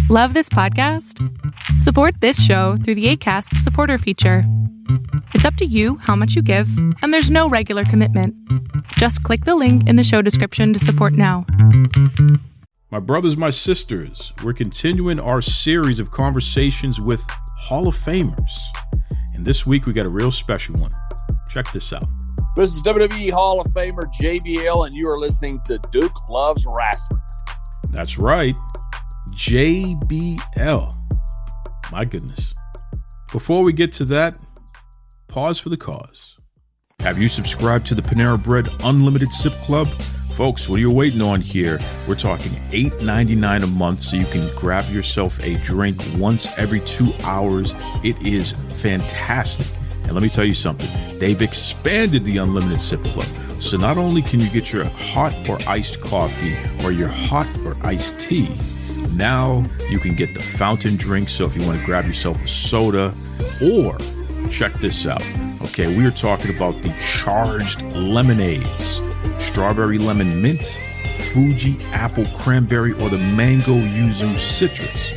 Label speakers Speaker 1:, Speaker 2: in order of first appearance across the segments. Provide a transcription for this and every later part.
Speaker 1: Love this podcast? Support this show through the Acast supporter feature. It's up to you how much you give, and there's no regular commitment. Just click the link in the show description to support now.
Speaker 2: My brothers, my sisters, we're continuing our series of conversations with Hall of Famers. And this week we got a real special one. Check this out.
Speaker 3: This is WWE Hall of Famer JBL, and you are listening to Duke Loves Rasslin.
Speaker 2: That's right. JBL. My goodness. Before we get to that, pause for the cause. Have you subscribed to the Panera Bread Unlimited Sip Club? Folks, what are you waiting on here? We're talking $8.99 a month so you can grab yourself a drink once every 2 hours. It is fantastic. And let me tell you something. They've expanded the Unlimited Sip Club. So not only can you get your hot or iced coffee or your hot or iced tea, now you can get the fountain drink. So if you want to grab yourself a soda, or check this out. Okay, we are talking about the charged lemonades. Strawberry lemon mint, Fuji apple cranberry, or the mango yuzu citrus.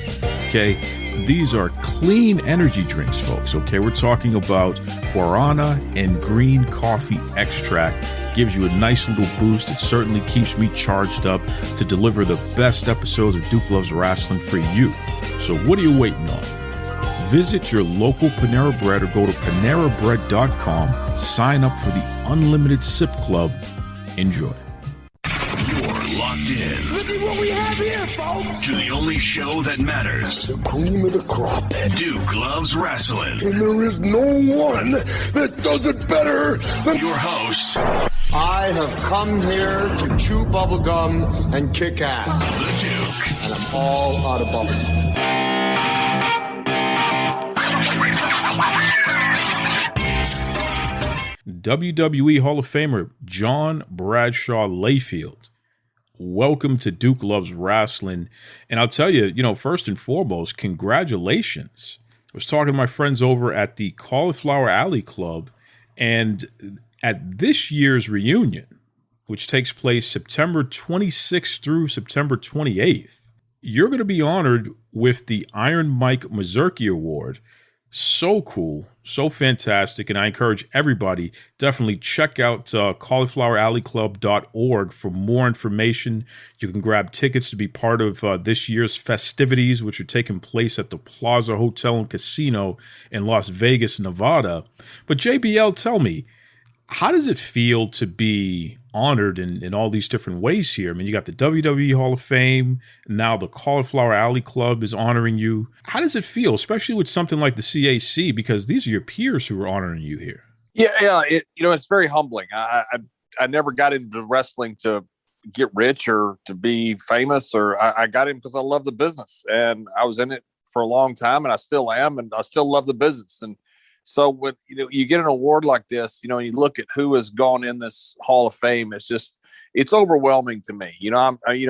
Speaker 2: Okay, these are clean energy drinks, folks. Okay, we're talking about guarana and green coffee extract. Gives you a nice little boost. It certainly keeps me charged up to deliver the best episodes of Duke Loves Rasslin for you. So what are you waiting on? Visit your local Panera Bread or go to PaneraBread.com. Sign up for the Unlimited Sip Club. Enjoy.
Speaker 4: You're locked in.
Speaker 5: Look at what we have here, folks.
Speaker 4: To the only show that matters.
Speaker 5: The cream of the crop.
Speaker 4: Duke Loves Rasslin.
Speaker 5: And there is no one that does it better than
Speaker 4: Your host,
Speaker 6: I have come here to chew bubblegum and kick ass.
Speaker 4: the Duke.
Speaker 6: And I'm all out of bubblegum.
Speaker 2: WWE Hall of Famer John Bradshaw Layfield. Welcome to Duke Loves Rasslin. And I'll tell you, first and foremost, congratulations. I was talking to my friends over at the Cauliflower Alley Club, and at this year's reunion, which takes place September 26th through September 28th, you're going to be honored with the Iron Mike Mazurki Award. So cool, so fantastic, and I encourage everybody, definitely check out caulifloweralleyclub.org for more information. You can grab tickets to be part of this year's festivities, which are taking place at the Plaza Hotel and Casino in Las Vegas, Nevada. But JBL, tell me, how does it feel to be honored in all these different ways here? I mean, you got the WWE Hall of Fame. Now the Cauliflower Alley Club is honoring you. How does it feel, especially with something like the CAC? Because these are your peers who are honoring you here.
Speaker 3: Yeah. It's very humbling. I never got into wrestling to get rich or to be famous, or I got in because I love the business, and I was in it for a long time, and I still am, and I still love the business. And so when you get an award like this, and you look at who has gone in this Hall of Fame, it's overwhelming to me.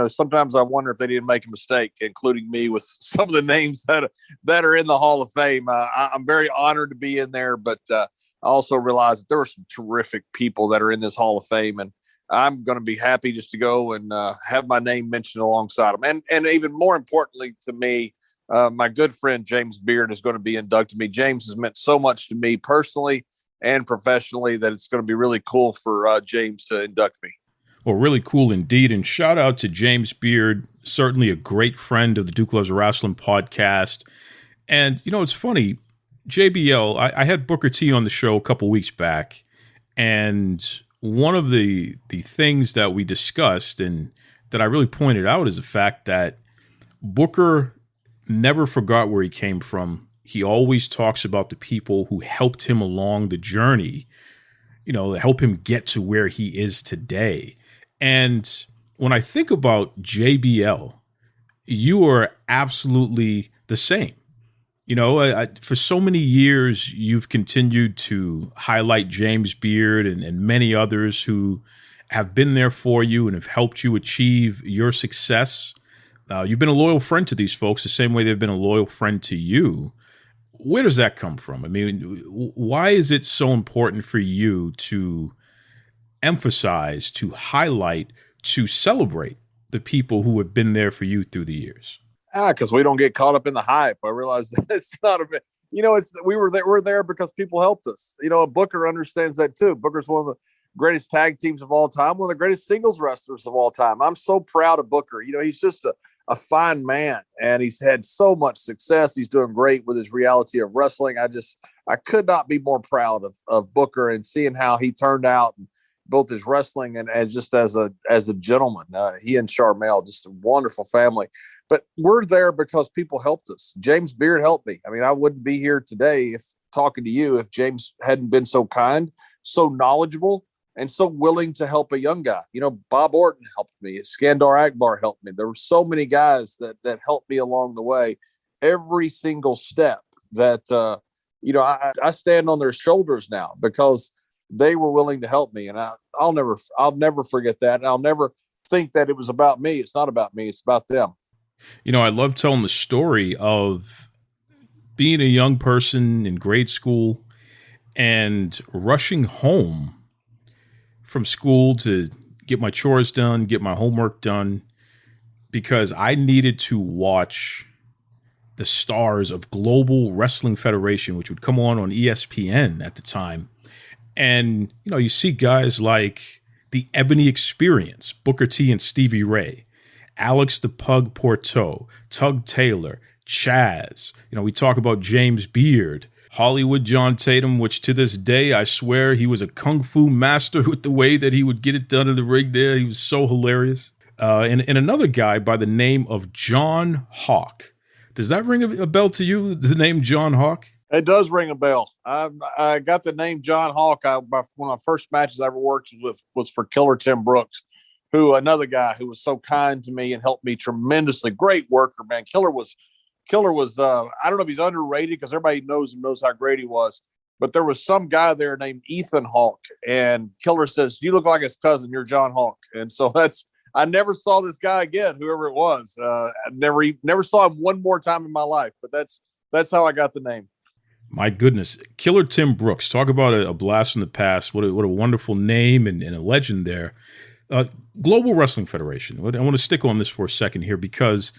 Speaker 3: Sometimes I wonder if they didn't make a mistake, including me, with some of the names that are in the Hall of Fame. I'm very honored to be in there, but I also realize that there are some terrific people that are in this Hall of Fame, and I'm going to be happy just to go and have my name mentioned alongside them. And even more importantly to me, my good friend James Beard is going to be inducted me. James has meant so much to me personally and professionally that it's going to be really cool for James to induct me.
Speaker 2: Well, really cool indeed. And shout out to James Beard, certainly a great friend of the Duke Loves Rasslin podcast. And, it's funny, JBL, I had Booker T on the show a couple weeks back, and one of the things that we discussed and that I really pointed out is the fact that Booker never forgot where he came from. He always talks about the people who helped him along the journey, help him get to where he is today. And when I think about JBL, you are absolutely the same. For so many years, you've continued to highlight James Beard and many others who have been there for you and have helped you achieve your success. You've been a loyal friend to these folks the same way they've been a loyal friend to you. Where does that come from? I mean, why is it so important for you to emphasize, to highlight, to celebrate the people who have been there for you through the years?
Speaker 3: Because we don't get caught up in the hype. I realize that it's not a bit, we're there because people helped us. Booker understands that too. Booker's one of the greatest tag teams of all time, one of the greatest singles wrestlers of all time. I'm so proud of Booker. He's just a fine man, and he's had so much success. He's doing great with his reality of wrestling. I could not be more proud of Booker and seeing how he turned out, both his wrestling and just as a gentleman. He and Charmel, just a wonderful family. But we're there because people helped us. James Beard helped me. I mean, I wouldn't be here today talking to you if James hadn't been so kind, so knowledgeable, and so willing to help a young guy. Bob Orton helped me. Skandar Akbar helped me. There were so many guys that helped me along the way, every single step that, I stand on their shoulders now because they were willing to help me. And I'll never forget that. And I'll never think that it was about me. It's not about me. It's about them.
Speaker 2: I love telling the story of being a young person in grade school and rushing home from school to get my chores done, get my homework done, because I needed to watch the stars of Global Wrestling Federation, which would come on ESPN at the time. And, you see guys like the Ebony Experience, Booker T and Stevie Ray, Alex the Pug Porto, Tug Taylor, Chaz. We talk about James Beard, Hollywood John Tatum, which to this day, I swear he was a kung fu master with the way that he would get it done in the ring there. He was so hilarious. And another guy by the name of John Hawk. Does that ring a bell to you, the name John Hawk?
Speaker 3: It does ring a bell. I got the name John Hawk. One of my first matches I ever worked with was for Killer Tim Brooks, another guy who was so kind to me and helped me tremendously. Great worker, man. Killer was. I don't know if he's underrated because everybody knows how great he was. But there was some guy there named Ethan Hawk, and Killer says, "You look like his cousin. You're John Hawk." And so I never saw this guy again, whoever it was. I never saw him one more time in my life. But that's how I got the name.
Speaker 2: My goodness. Killer Tim Brooks. Talk about a blast from the past. What a wonderful name and a legend there. Global Wrestling Federation. I want to stick on this for a second here because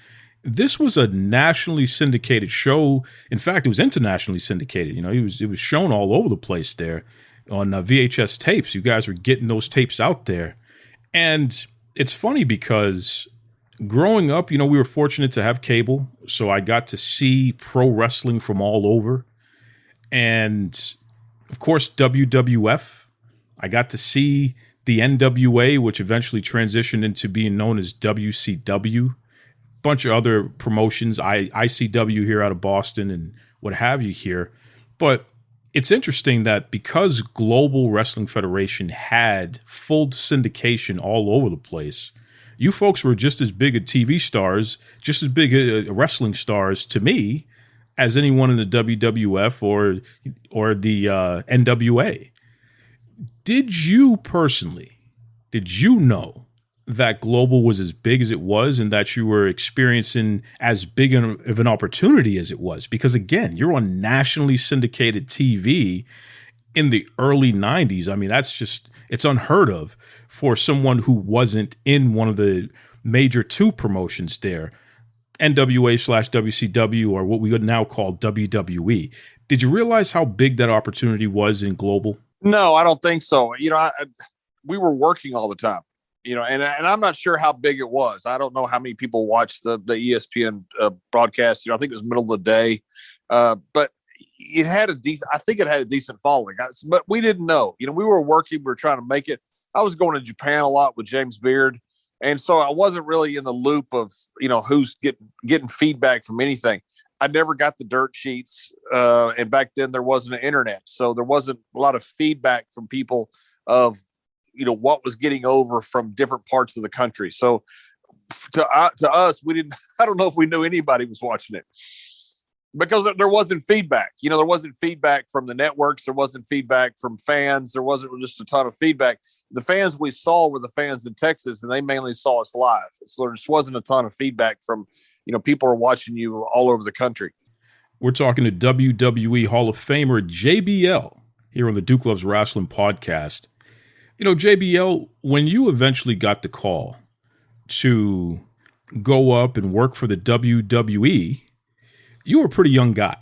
Speaker 2: this was a nationally syndicated show. In fact, it was internationally syndicated. It was shown all over the place there on VHS tapes. You guys were getting those tapes out there. And it's funny because growing up, we were fortunate to have cable. So I got to see pro wrestling from all over. And, of course, WWF. I got to see the NWA, which eventually transitioned into being known as WCW. Bunch of other promotions, ICW here out of Boston and what have you here. But it's interesting that because Global Wrestling Federation had full syndication all over the place, you folks were just as big a TV stars, just as big a wrestling stars to me as anyone in the WWF or the NWA. Did you personally, know that Global was as big as it was and that you were experiencing as big of an opportunity as it was? Because again, you're on nationally syndicated TV in the early 90s. I mean, it's unheard of for someone who wasn't in one of the major two promotions there, NWA/WCW, or what we would now call WWE. Did you realize how big that opportunity was in Global?
Speaker 3: No, I don't think so. We were working all the time. And I'm not sure how big it was. I don't know how many people watched the ESPN broadcast. I think it was middle of the day, but it had I think it had a decent following. But we didn't know. We were working. We were trying to make it. I was going to Japan a lot with James Beard, and so I wasn't really in the loop of who's getting feedback from anything. I never got the dirt sheets, and back then there wasn't an internet, so there wasn't a lot of feedback from people of what was getting over from different parts of the country. So to us, we didn't, I don't know if we knew anybody was watching it because there wasn't feedback. There wasn't feedback from the networks. There wasn't feedback from fans. There wasn't just a ton of feedback. The fans we saw were the fans in Texas, and they mainly saw us live. So there just wasn't a ton of feedback from, people are watching you all over the country.
Speaker 2: We're talking to WWE Hall of Famer JBL here on the Duke Loves Rasslin podcast. JBL, when you eventually got the call to go up and work for the WWE, you were a pretty young guy.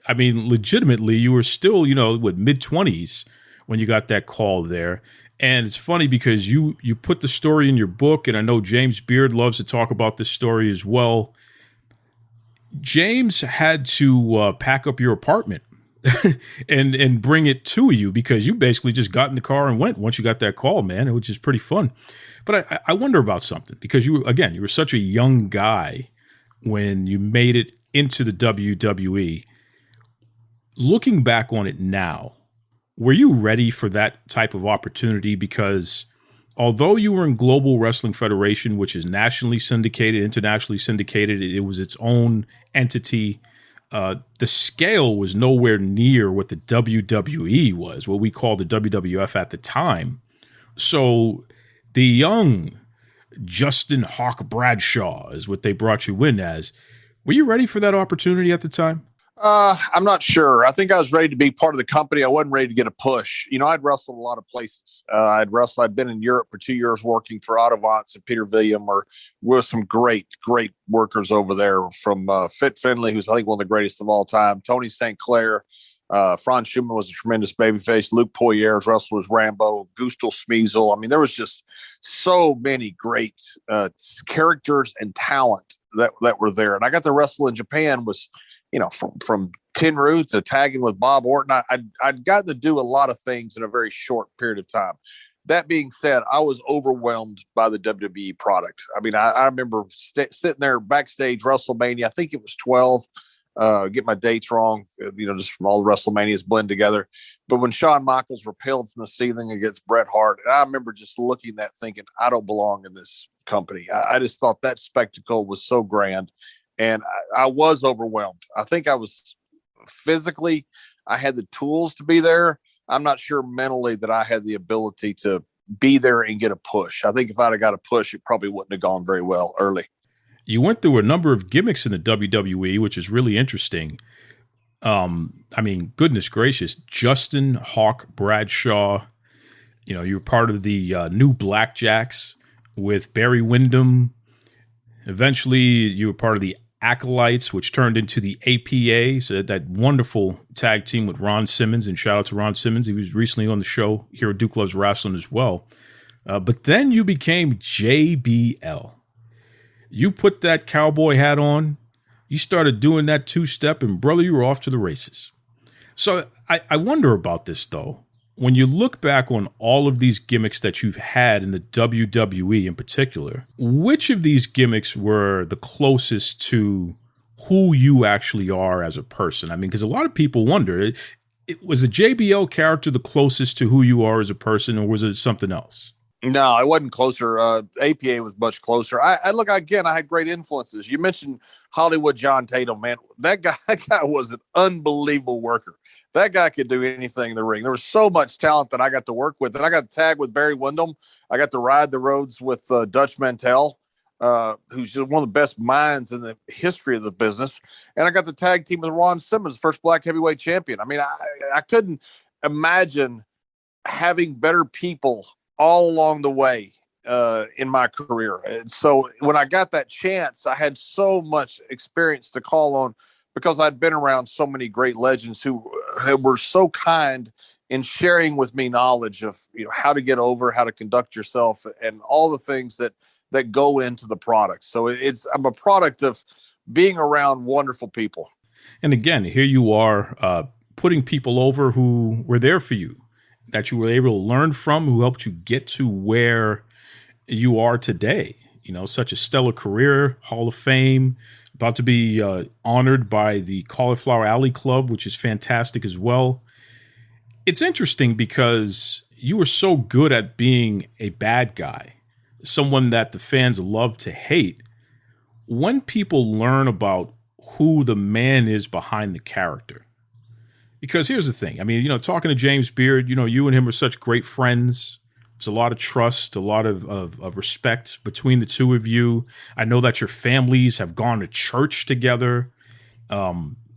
Speaker 2: I mean, legitimately, you were still, with mid-20s when you got that call there. And it's funny because you put the story in your book, and I know James Beard loves to talk about this story as well. James had to pack up your apartment and bring it to you because you basically just got in the car and went once you got that call, man, which is pretty fun. But I wonder about something because you were such a young guy when you made it into the WWE. Looking back on it now, were you ready for that type of opportunity? Because although you were in Global Wrestling Federation, which is nationally syndicated, internationally syndicated, it was its own entity. The scale was nowhere near what the WWE was, what we called the WWF at the time. So the young Justin Hawk Bradshaw is what they brought you in as. Were you ready for that opportunity at the time?
Speaker 3: I'm not sure. I think I was ready to be part of the company. I wasn't ready to get a push. I'd wrestled a lot of places. I'd been in Europe for 2 years working for Autovance and Peter William, or with some great workers over there from Fit Finley, who's I think one of the greatest of all time. Tony St. Clair, Franz Schumann was a tremendous babyface. Luke Poyer's wrestler was Rambo, Gustl Smeasel. I mean, there was just so many great characters and talent that were there. And I got to wrestle in Japan was, from Tenryu to tagging with Bob Orton. I'd gotten to do a lot of things in a very short period of time. That being said, I was overwhelmed by the WWE product. I mean, I remember sitting there backstage WrestleMania. I think it was 12. Get my dates wrong, just from all the WrestleManias blend together. But when Shawn Michaels repelled from the ceiling against Bret Hart, and I remember just looking at that thinking, I don't belong in this company. I just thought that spectacle was so grand. And I was overwhelmed. I think I was physically, I had the tools to be there. I'm not sure mentally that I had the ability to be there and get a push. I think if I'd have got a push, it probably wouldn't have gone very well early.
Speaker 2: You went through a number of gimmicks in the WWE, which is really interesting. Goodness gracious, Justin Hawk Bradshaw, you were part of the New Blackjacks with Barry Windham. Eventually, you were part of the Acolytes, which turned into the APA, so that wonderful tag team with Ron Simmons, and shout out to Ron Simmons. He was recently on the show here at Duke Loves Rasslin as well. But then you became JBL. You put that cowboy hat on, you started doing that two-step, and brother, you were off to the races. So I wonder about this, though. When you look back on all of these gimmicks that you've had in the WWE in particular, which of these gimmicks were the closest to who you actually are as a person? I mean, because a lot of people wonder, was the JBL character the closest to who you are as a person, or was it something else?
Speaker 3: No, it wasn't closer. APA was much closer. I look, again, I had great influences. You mentioned Hollywood John Tatum, man. That guy was an unbelievable worker. That guy could do anything in the ring. There was so much talent that I got to work with. And I got to tag with Barry Windham. I got to ride the roads with Dutch Mantell, who's just one of the best minds in the history of the business. And I got the tag team with Ron Simmons, first black heavyweight champion. I mean, I couldn't imagine having better people all along the way in my career. And so when I got that chance, I had so much experience to call on because I'd been around so many great legends who were so kind in sharing with me knowledge of how to get over, how to conduct yourself, and all the things that go into the product. So I'm a product of being around wonderful people.
Speaker 2: And again, here you are putting people over who were there for you, that you were able to learn from, who helped you get to where you are today. Such a stellar career, Hall of Fame, about to be honored by the Cauliflower Alley Club, which is fantastic as well. It's interesting because you were so good at being a bad guy, someone that the fans love to hate. When people learn about who the man is behind the character, because here's the thing. I mean, talking to James Beard, you and him are such great friends. There's a lot of trust, a lot of respect between the two of you. I know that your families have gone to church together.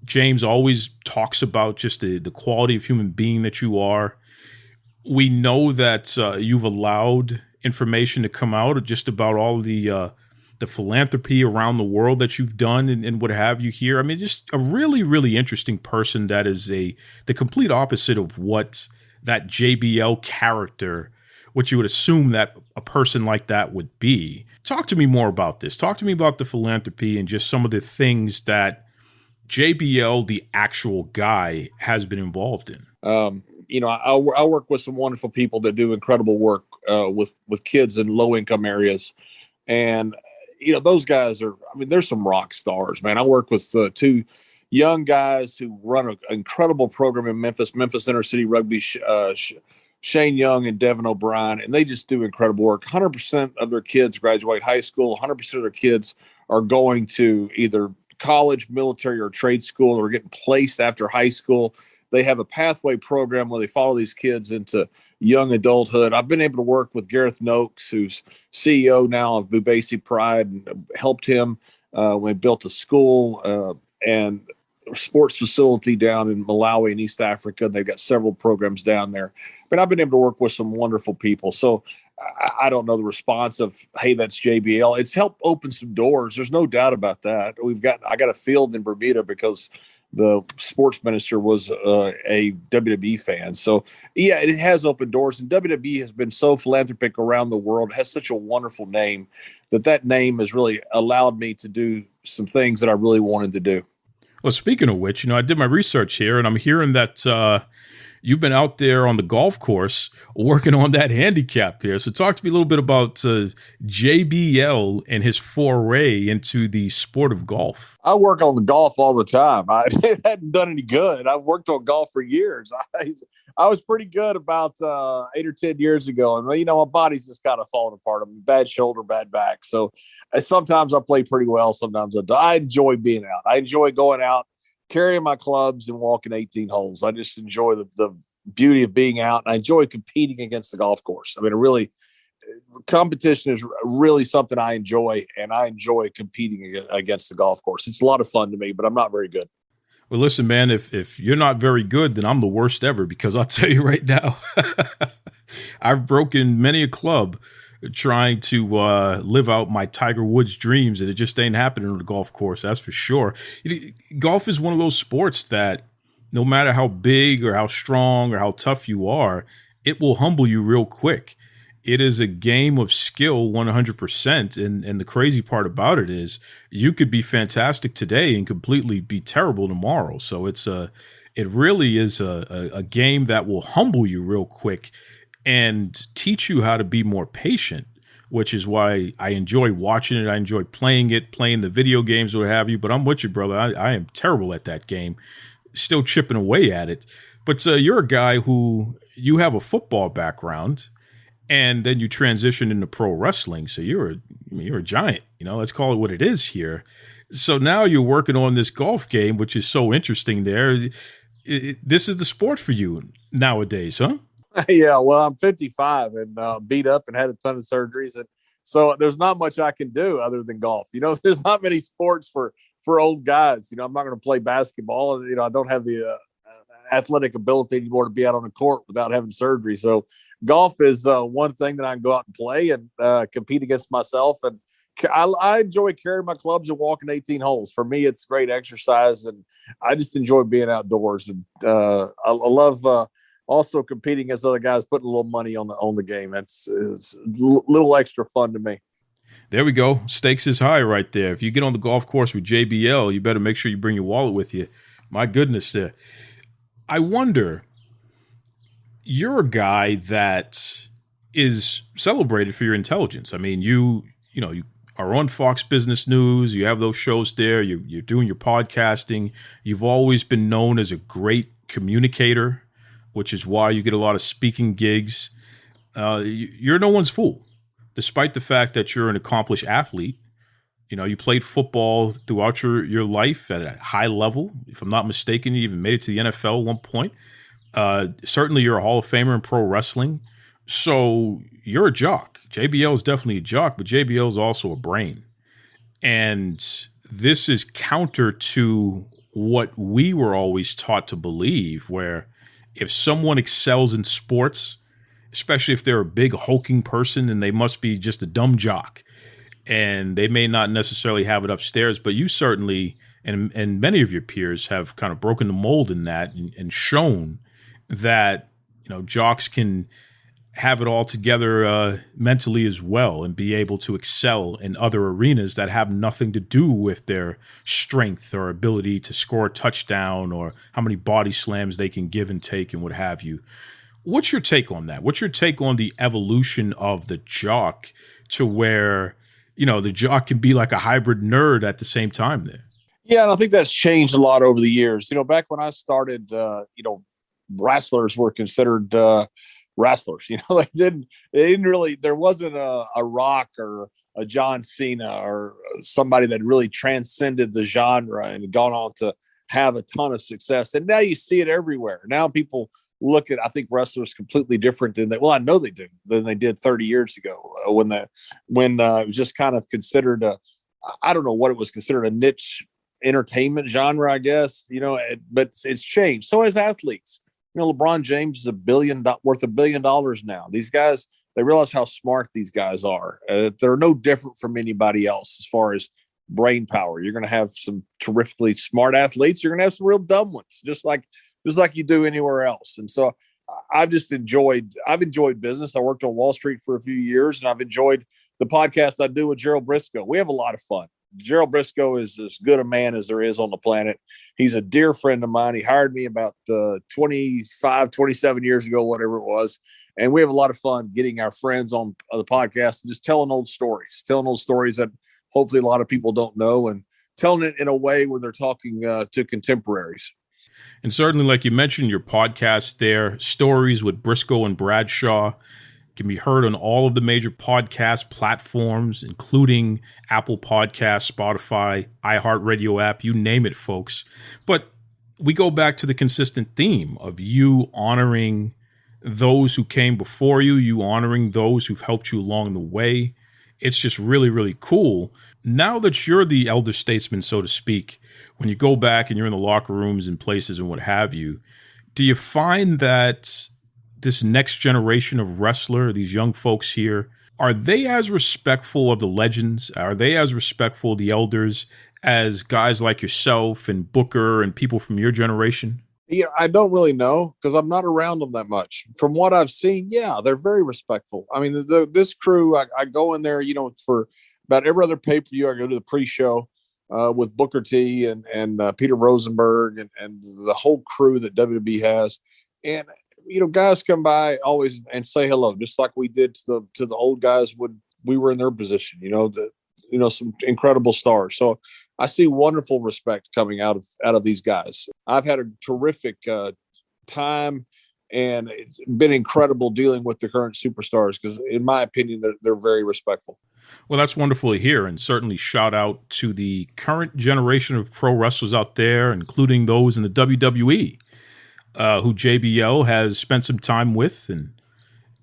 Speaker 2: James always talks about just the quality of human being that you are. We know that you've allowed information to come out just about all the the philanthropy around the world that you've done and what have you here. I mean, just a really, really interesting person that is the complete opposite of what that JBL character, what you would assume that a person like that would be. Talk to me more about this. Talk to me about the philanthropy and just some of the things that JBL, the actual guy, has been involved in.
Speaker 3: I work with some wonderful people that do incredible work with kids in low income areas. And, those guys they're some rock stars, man. I work with two young guys who run an incredible program in Memphis Inner City Rugby, Shane Young and Devin O'Brien, and they just do incredible work. 100% of their kids graduate high school. 100% of their kids are going to either college, military, or trade school, or getting placed after high school. They have a pathway program where they follow these kids into young adulthood. I've been able to work with Gareth Noakes, who's CEO now of Bubasi Pride, and helped him when we built a school and sports facility down in Malawi in East Africa. They've got several programs down there. But I've been able to work with some wonderful people. So I don't know the response of, hey, that's JBL. It's helped open some doors. There's no doubt about that. I got a field in Bermuda because the sports minister was a WWE fan. So yeah, it has opened doors, and WWE has been so philanthropic around the world. It has such a wonderful name that name has really allowed me to do some things that I really wanted to do.
Speaker 2: Well, speaking of which, I did my research here, and I'm hearing that you've been out there on the golf course working on that handicap here. So talk to me a little bit about JBL and his foray into the sport of golf.
Speaker 3: I work on the golf all the time. I hadn't done any good. I've worked on golf for years. I was pretty good about 8 or 10 years ago. And, my body's just kind of falling apart. I'm bad shoulder, bad back. So sometimes I play pretty well. Sometimes I do. I enjoy being out. I enjoy going out, carrying my clubs and walking 18 holes. I just enjoy the beauty of being out. And I enjoy competing against the golf course. Competition is really something I enjoy, and I enjoy competing against the golf course. It's a lot of fun to me, but I'm not very good.
Speaker 2: Well, listen, man, if you're not very good, then I'm the worst ever, because I'll tell you right now, I've broken many a club trying to live out my Tiger Woods dreams, and it just ain't happening on the golf course. That's for sure. Golf is one of those sports that no matter how big or how strong or how tough you are, it will humble you real quick. It is a game of skill 100%. And the crazy part about it is you could be fantastic today and completely be terrible tomorrow. So it really is a game that will humble you real quick and teach you how to be more patient, which is why I enjoy watching it. I enjoy playing the video games, what have you. But I'm with you, brother. I am terrible at that game, still chipping away at it. But you're a guy who you have a football background, and then you transition into pro wrestling. So you're a giant, let's call it what it is here. So now you're working on this golf game, which is so interesting there. This is the sport for you nowadays, huh?
Speaker 3: Yeah, well, I'm 55 and beat up and had a ton of surgeries. And so there's not much I can do other than golf. There's not many sports for old guys. I'm not going to play basketball. I don't have the athletic ability anymore to be out on the court without having surgery. So golf is one thing that I can go out and play and compete against myself. And I enjoy carrying my clubs and walking 18 holes. For me, it's great exercise, and I just enjoy being outdoors. And I love also competing against other guys, putting a little money on the game. It's a little extra fun to me.
Speaker 2: There we go. Stakes is high right there. If you get on the golf course with JBL, you better make sure you bring your wallet with you. My goodness there. I wonder, you're a guy that is celebrated for your intelligence. I mean, you are on Fox Business News. You have those shows there. You're doing your podcasting. You've always been known as a great communicator, which is why you get a lot of speaking gigs. You're no one's fool, despite the fact that you're an accomplished athlete. You played football throughout your life at a high level. If I'm not mistaken, you even made it to the NFL at one point. Certainly you're a Hall of Famer in pro wrestling. So you're a jock. JBL is definitely a jock, but JBL is also a brain. And this is counter to what we were always taught to believe, where if someone excels in sports, especially if they're a big hulking person, then they must be just a dumb jock. and they may not necessarily have it upstairs, but you certainly and many of your peers have kind of broken the mold in that and shown that, you know, jocks can have it all together mentally as well and be able to excel in other arenas that have nothing to do with their strength or ability to score a touchdown or how many body slams they can give and take and what have you. What's your take on that? What's your take on the evolution of the jock to where, you know, the jock can be like a hybrid nerd at the same time there?
Speaker 3: Yeah, and I think that's changed a lot over the years. You know, back when I started, wrestlers were considered wrestlers. You know, they didn't really, there wasn't a Rock or a John Cena or somebody that really transcended the genre and gone on to have a ton of success. And now you see it everywhere. Now people look at, I think, wrestlers completely different than they, well, I know they do, than they did 30 years ago when it was just kind of considered I don't know what it was considered, a niche entertainment genre, I guess, you know, but it's changed. So as athletes, you know, LeBron James is worth $1 billion now. These guys, they realize how smart these guys are. They're no different from anybody else as far as brain power. You're going to have some terrifically smart athletes. You're going to have some real dumb ones, just like you do anywhere else. And so I've enjoyed business. I worked on Wall Street for a few years, and I've enjoyed the podcast I do with Gerald Briscoe. We have a lot of fun. Gerald Briscoe is as good a man as there is on the planet. He's a dear friend of mine. He hired me about 27 years ago, whatever it was. And we have a lot of fun getting our friends on the podcast and just telling old stories that hopefully a lot of people don't know, and telling it in a way where they're talking to contemporaries.
Speaker 2: And certainly, like you mentioned, your podcast there, Stories with Briscoe and Bradshaw, can be heard on all of the major podcast platforms, including Apple Podcasts, Spotify, iHeart Radio app, you name it, folks. But we go back to the consistent theme of you honoring those who came before you, you honoring those who've helped you along the way. It's just really, really cool. Now that you're the elder statesman, so to speak, when you go back and you're in the locker rooms and places and what have you, do you find that this next generation of wrestler, these young folks here, are they as respectful of the legends? Are they as respectful of the elders as guys like yourself and Booker and people from your generation?
Speaker 3: Yeah, I don't really know because I'm not around them that much. From what I've seen, yeah, they're very respectful. I mean, this crew, I go in there, you know, for about every other pay-per-view, I go to the pre-show with Booker T and Peter Rosenberg and the whole crew that WWE has. And you know, guys come by always and say hello, just like we did to the old guys when we were in their position. You know, some incredible stars. So I see wonderful respect coming out of these guys. I've had a terrific time, and it's been incredible dealing with the current superstars because, in my opinion, they're very respectful.
Speaker 2: Well, that's wonderful to hear, and certainly shout out to the current generation of pro wrestlers out there, including those in the WWE. Who JBL has spent some time with and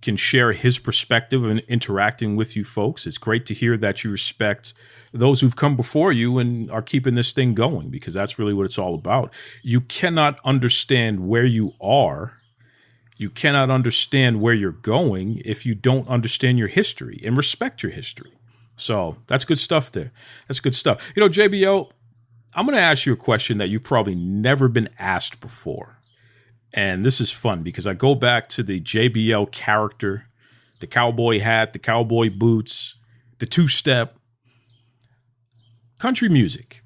Speaker 2: can share his perspective in interacting with you folks. It's great to hear that you respect those who've come before you and are keeping this thing going, because that's really what it's all about. You cannot understand where you are. You cannot understand where you're going if you don't understand your history and respect your history. So that's good stuff there. That's good stuff. You know, JBL, I'm going to ask you a question that you've probably never been asked before. And this is fun because I go back to the JBL character, the cowboy hat, the cowboy boots, the two-step. Country music.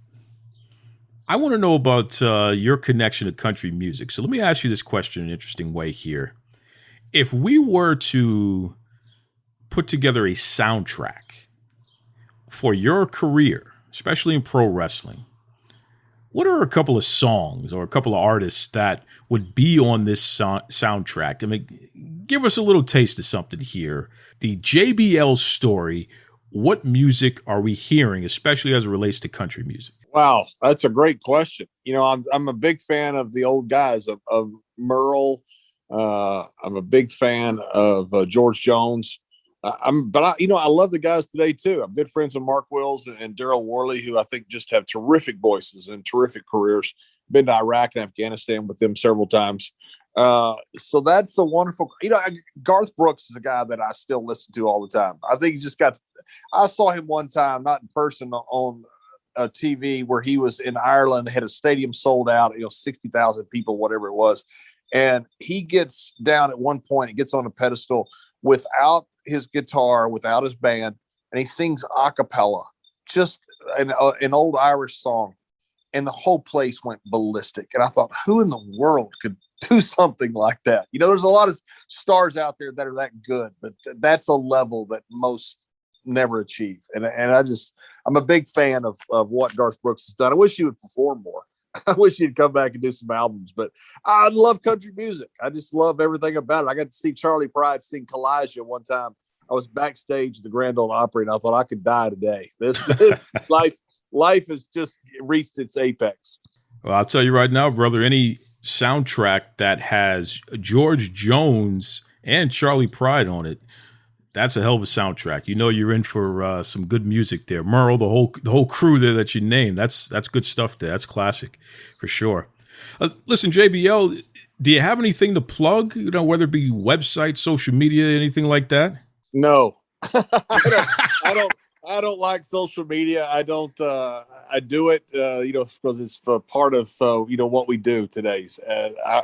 Speaker 2: I want to know about your connection to country music. So let me ask you this question in an interesting way here. If we were to put together a soundtrack for your career, especially in pro wrestling, what are a couple of songs or a couple of artists that would be on this soundtrack? I mean, give us a little taste of something here. The JBL story, what music are we hearing, especially as it relates to country music?
Speaker 3: Wow, that's a great question. You know, I'm a big fan of the old guys of Merle. I'm a big fan of George Jones. I love the guys today too. I'm good friends with Mark Wills and Daryl Worley, who I think just have terrific voices and terrific careers. Been to Iraq and Afghanistan with them several times. So that's a wonderful, Garth Brooks is a guy that I still listen to all the time. I think he just I saw him one time, not in person, on a TV where he was in Ireland. They had a stadium sold out, 60,000 people, whatever it was. And he gets down at one point, he gets on a pedestal without his guitar, without his band, and he sings a cappella, just an old Irish song. And the whole place went ballistic. And I thought, who in the world could do something like that? There's a lot of stars out there that are that good, but that's a level that most never achieve. And I'm a big fan of what Garth Brooks has done. I wish he would perform more. I wish he'd come back and do some albums, but I love country music. I just love everything about it. I got to see Charlie Pride sing Kalijah one time. I was backstage at the Grand Ole Opry, and I thought I could die today. This life has just reached its apex.
Speaker 2: Well, I'll tell you right now, brother, any soundtrack that has George Jones and Charlie Pride on it, that's a hell of a soundtrack. You're in for some good music there. Merle, the whole crew there that you named, that's good stuff there. That's classic for sure. Listen, JBL, do you have anything to plug? Whether it be website, social media, anything like that?
Speaker 3: No, I don't like social media. I don't. I do it, because it's part of what we do today.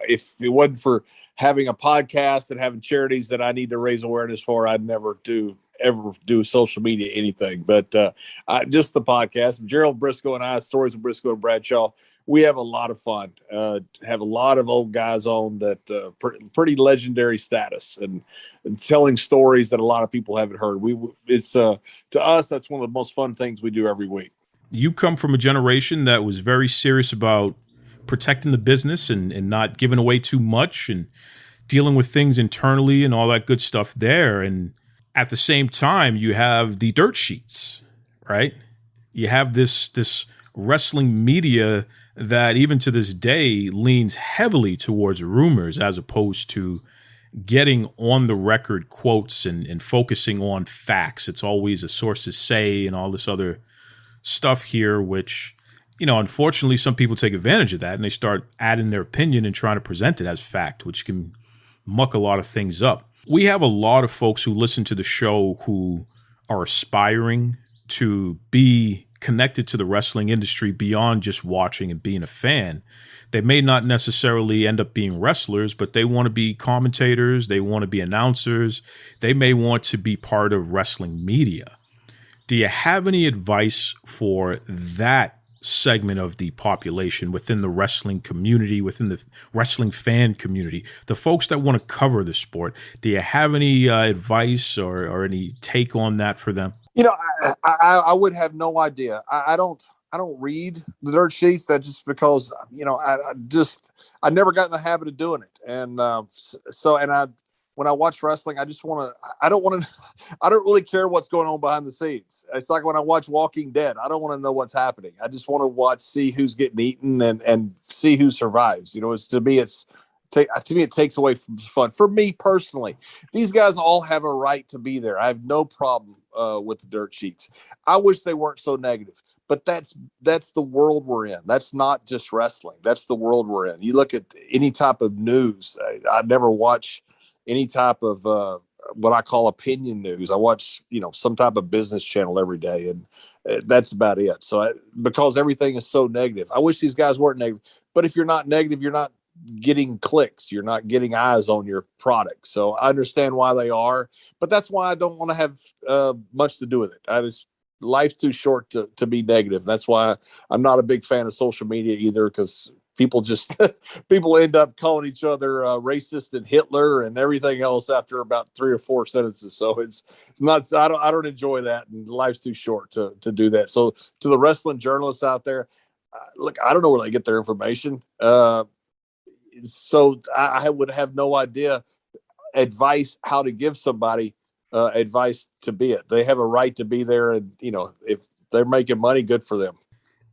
Speaker 3: If it wasn't for having a podcast and having charities that I need to raise awareness for, I'd never do social media anything. But just the podcast. Gerald Briscoe and I, Stories of Briscoe and Bradshaw, we have a lot of fun. Have a lot of old guys on that pretty legendary status and telling stories that a lot of people haven't heard. To us, that's one of the most fun things we do every week.
Speaker 2: You come from a generation that was very serious about protecting the business and not giving away too much and dealing with things internally and all that good stuff there. And at the same time, you have the dirt sheets, right? You have this wrestling media that even to this day leans heavily towards rumors as opposed to getting on the record quotes and focusing on facts. It's always a sources say and all this other stuff here, which, unfortunately some people take advantage of that and they start adding their opinion and trying to present it as fact, which can muck a lot of things up. We have a lot of folks who listen to the show who are aspiring to be connected to the wrestling industry beyond just watching and being a fan. They may not necessarily end up being wrestlers, but they want to be commentators. They want to be announcers. They may want to be part of wrestling media. Do you have any advice for that segment of the population within the wrestling community, within the wrestling fan community, the folks that want to cover the sport? Do you have any advice or any take on that for them?
Speaker 3: I would have no idea. I don't read the dirt sheets. That just because, I never got in the habit of doing it. And when I watch wrestling, I don't really care what's going on behind the scenes. It's like when I watch Walking Dead, I don't want to know what's happening. I just want to see who's getting eaten and see who survives. To me, it takes away from fun. For me personally, these guys all have a right to be there. I have no problem with the dirt sheets. I wish they weren't so negative, but that's the world we're in. That's not just wrestling. That's the world we're in. You look at any type of news. I never watch any type of what I call opinion news. I watch, some type of business channel every day, and that's about it. So because everything is so negative, I wish these guys weren't negative. But if you're not negative, you're not getting clicks. You're not getting eyes on your product. So I understand why they are, but that's why I don't want to have much to do with it. Life's too short to be negative. That's why I'm not a big fan of social media either, because people end up calling each other racist and Hitler and everything else after about 3 or 4 sentences. So it's not, I don't enjoy that. And life's too short to do that. So to the wrestling journalists out there, look, I don't know where they get their information. So I would have no idea advice how to give somebody advice to be it. They have a right to be there. And, if they're making money, good for them.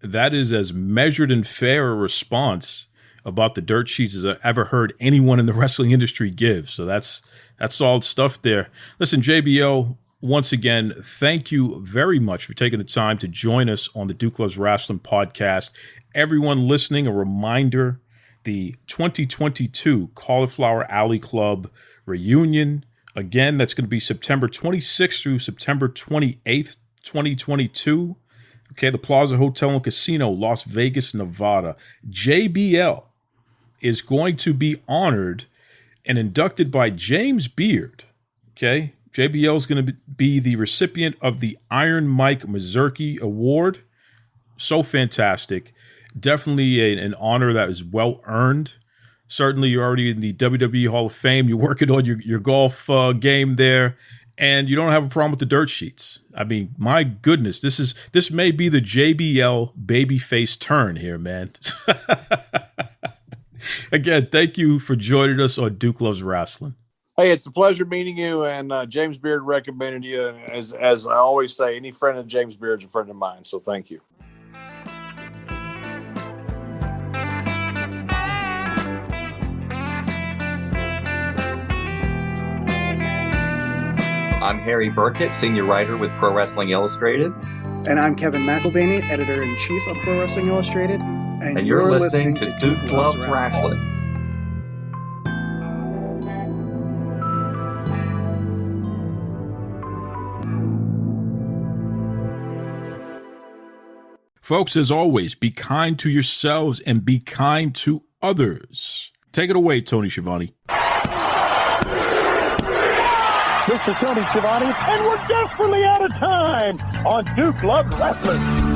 Speaker 2: That is as measured and fair a response about the dirt sheets as I've ever heard anyone in the wrestling industry give. So that's solid stuff there. Listen, JBL, once again, thank you very much for taking the time to join us on the Duke Loves Rasslin podcast. Everyone listening, a reminder the 2022 Cauliflower Alley Club reunion. Again, that's going to be September 26th through September 28th, 2022. Okay, the Plaza Hotel and Casino, Las Vegas, Nevada. JBL is going to be honored and inducted by James Beard. Okay, JBL is going to be the recipient of the Iron Mike Mazurki Award. So fantastic. Definitely an honor that is well earned. Certainly, you're already in the WWE Hall of Fame. You're working on your golf game there, and you don't have a problem with the dirt sheets. I mean, my goodness, this may be the JBL babyface turn here, man. Again, thank you for joining us on Duke Loves Rasslin.
Speaker 3: Hey, it's a pleasure meeting you, and James Beard recommended you. As I always say, any friend of James Beard's a friend of mine, so thank you.
Speaker 7: I'm Harry Burkett, senior writer with Pro Wrestling Illustrated.
Speaker 8: And I'm Kevin McElvaney, editor-in-chief of Pro Wrestling Illustrated.
Speaker 7: And you're listening to Duke Loves Rasslin.
Speaker 2: Folks, as always, be kind to yourselves and be kind to others. Take it away, Tony Schiavone.
Speaker 9: This is Tony Schiavone, and we're desperately out of time on Duke Loves Rasslin.